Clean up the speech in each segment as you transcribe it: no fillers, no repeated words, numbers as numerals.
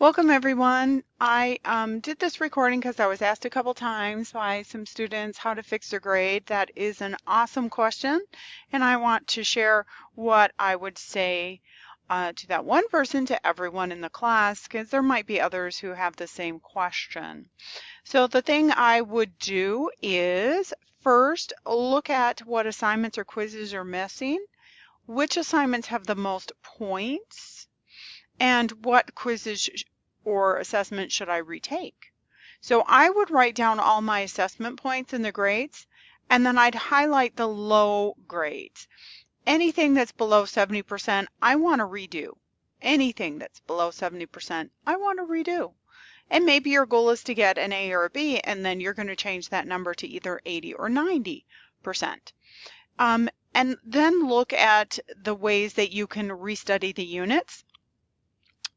Welcome everyone. I did this recording because I was asked a couple times by some students how to fix their grade. That is an awesome question, and I want to share what I would say to that one person to everyone in the class, because there might be others who have the same question. So the thing I would do is first look at what assignments or quizzes are missing, which assignments have the most points, and what quizzes or assessments should I retake? So I would write down all my assessment points and the grades, and then I'd highlight the low grades. Anything that's below 70%, I want to redo. Anything that's below 70%, I want to redo. And maybe your goal is to get an A or a B, and then you're going to change that number to either 80 or 90%. And then look at the ways that you can restudy the units,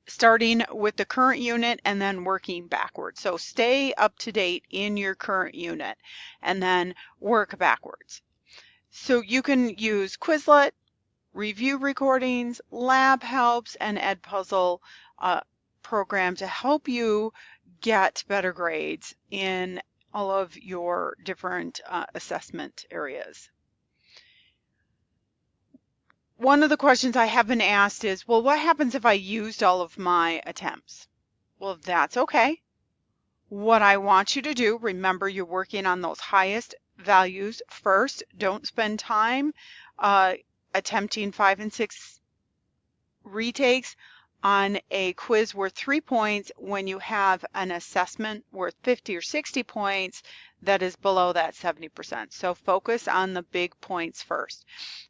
starting with the current unit and then working backwards. So stay up to date in your current unit and then work backwards. So you can use Quizlet, review recordings, lab helps, and Edpuzzle program to help you get better grades in all of your different assessment areas. One of the questions I have been asked is, well, what happens if I used all of my attempts? Well, that's okay. What I want you to do, remember you're working on those highest values first. Don't spend time attempting 5 and 6 retakes on a quiz worth 3 points when you have an assessment worth 50 or 60 points that is below that 70%. So focus on the big points first.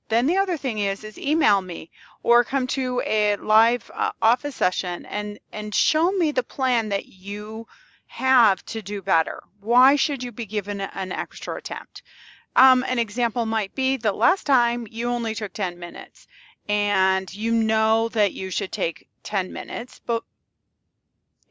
Then the other thing is email me or come to a live office session and show me the plan that you have to do better. Why should you be given an extra attempt? An example might be the last time you only took 10 minutes and you know that you should take 10 minutes,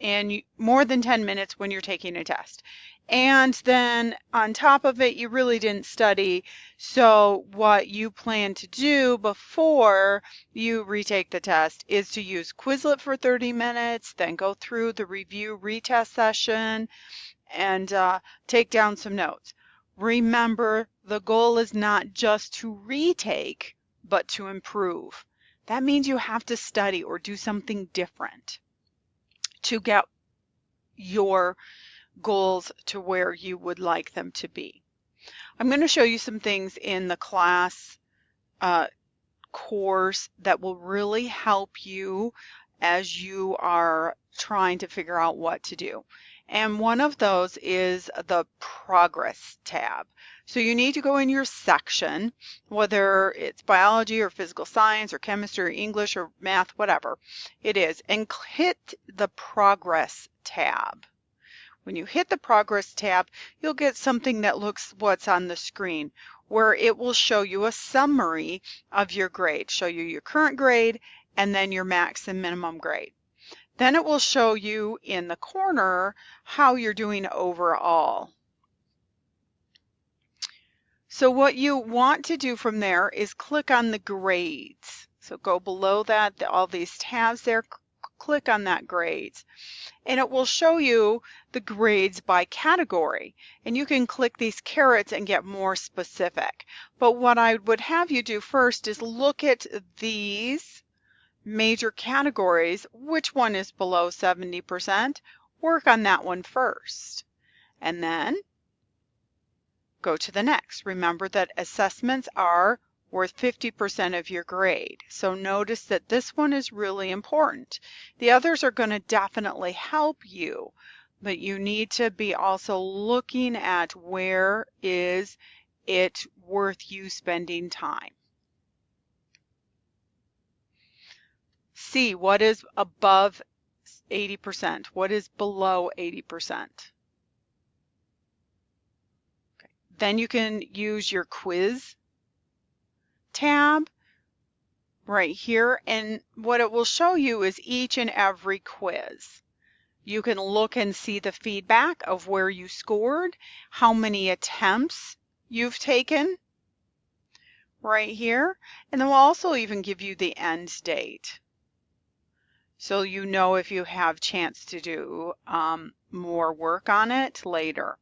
and more than 10 minutes when you're taking a test. And then on top of it, you really didn't study. So what you plan to do before you retake the test is to use Quizlet for 30 minutes, then go through the review retest session and take down some notes. Remember, the goal is not just to retake, but to improve. That means you have to study or do something different to get your goals to where you would like them to be. I'm going to show you some things in the class course that will really help you as you are trying to figure out what to do. And one of those is the progress tab. So you need to go in your section, whether it's biology or physical science or chemistry or English or math, whatever it is, and hit the progress tab. When you hit the progress tab, you'll get something that looks what's on the screen, where it will show you a summary of your grade, show you your current grade and then your max and minimum grade. Then it will show you in the corner how you're doing overall. So what you want to do from there is click on the grades. So go below that, all these tabs there, click on that grades. And it will show you the grades by category. And you can click these carrots and get more specific. But what I would have you do first is look at these major categories. Which one is below 70%? Work on that one first. And then go to the next. Remember that assessments are worth 50% of your grade. So notice that this one is really important. The others are going to definitely help you, but you need to be also looking at where is it worth you spending time. See what is above 80%, what is below 80%. Okay. Then you can use your quiz tab right here, and what it will show you is each and every quiz. You can look and see the feedback of where you scored, how many attempts you've taken right here, and then we'll also even give you the end date. so you know if you have chance to do more work on it later.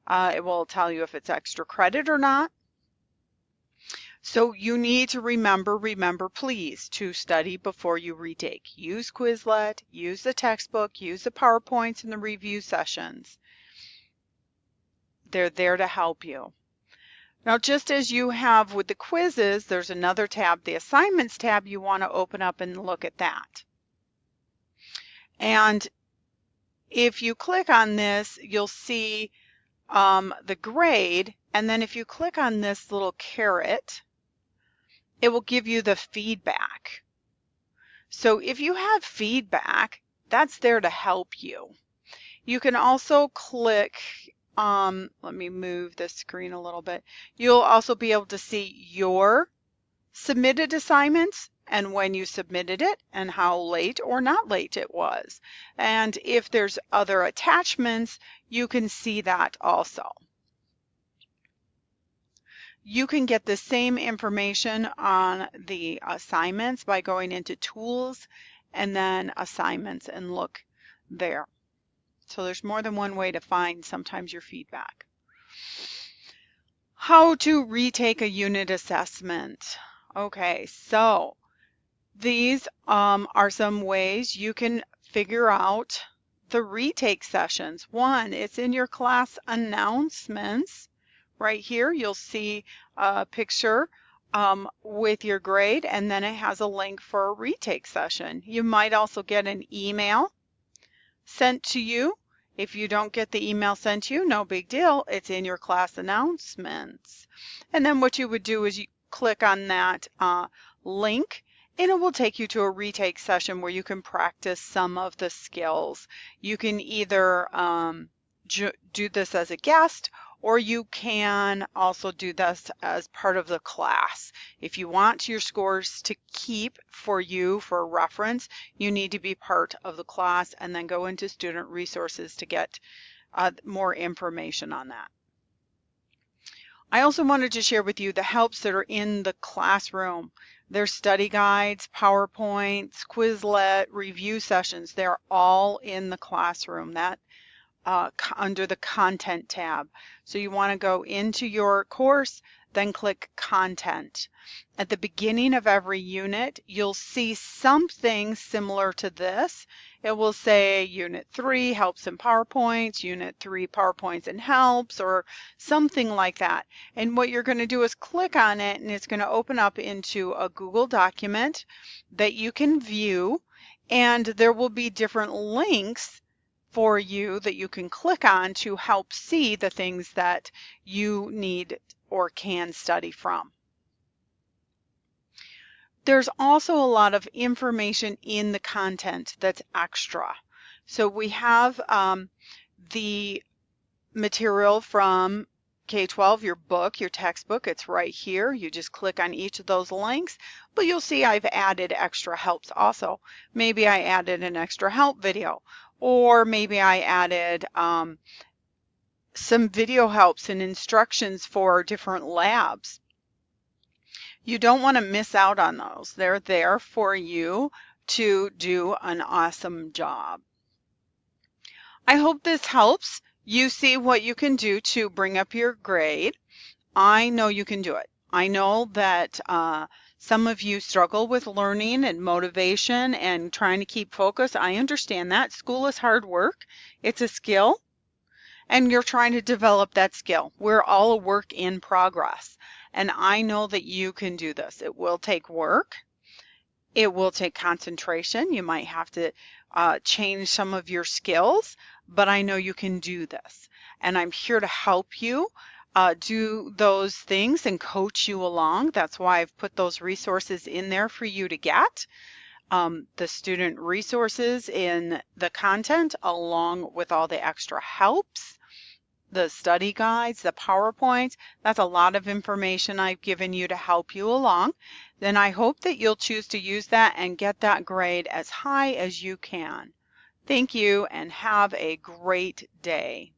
It will tell you if it's extra credit or not. So you need to remember please, to study before you retake. Use Quizlet, use the textbook, use the PowerPoints and the review sessions. They're there to help you. Now, just as you have with the quizzes, there's another tab, the assignments tab. You want to open up and look at that. And if you click on this, you'll see the grade. And then if you click on this little caret, it will give you the feedback. So if you have feedback, that's there to help you. You can also click, let me move the screen a little bit. You'll also be able to see your submitted assignments and when you submitted it and how late or not late it was. And if there's other attachments, you can see that also. You can get the same information on the assignments by going into Tools and then Assignments and look there. So there's more than one way to find sometimes your feedback. How to retake a unit assessment. Okay, so these are some ways you can figure out the retake sessions. One, it's in your class announcements. Right here, you'll see a picture with your grade, and then it has a link for a retake session. You might also get an email sent to you. If you don't get the email sent to you, no big deal. It's in your class announcements. And then what you would do is you click on that link, and it will take you to a retake session where you can practice some of the skills. You can either do this as a guest, or you can also do this as part of the class. If you want your scores to keep for you for reference, you need to be part of the class and then go into student resources to get more information on that. I also wanted to share with you the helps that are in the classroom. There's study guides, PowerPoints, Quizlet, review sessions. They're all in the classroom. That under the Content tab. So you want to go into your course, then click Content. At the beginning of every unit, you'll see something similar to this. It will say Unit 3, Helps and PowerPoints, Unit 3, PowerPoints and Helps, or something like that. And what you're going to do is click on it, and it's going to open up into a Google document that you can view, and there will be different links for you that you can click on to help see the things that you need or can study from. There's also a lot of information in the content that's extra. So we have the material from K-12, your book, your textbook, it's right here. You just click on each of those links, but you'll see I've added extra helps also. Maybe I added an extra help video, or maybe I added some video helps and instructions for different labs. You don't want to miss out on those. They're there for you to do an awesome job. I hope this helps. You see what you can do to bring up your grade. I know you can do it. I know that some of you struggle with learning and motivation and trying to keep focus. I understand that. School is hard work. It's a skill, and you're trying to develop that skill. We're all a work in progress, and I know that you can do this. It will take work. It will take concentration. You might have to change some of your skills, but I know you can do this. And I'm here to help you do those things and coach you along. That's why I've put those resources in there for you to get. The student resources in the content, along with all the extra helps, the study guides, the PowerPoints. That's a lot of information I've given you to help you along. Then I hope that you'll choose to use that and get that grade as high as you can. Thank you and have a great day.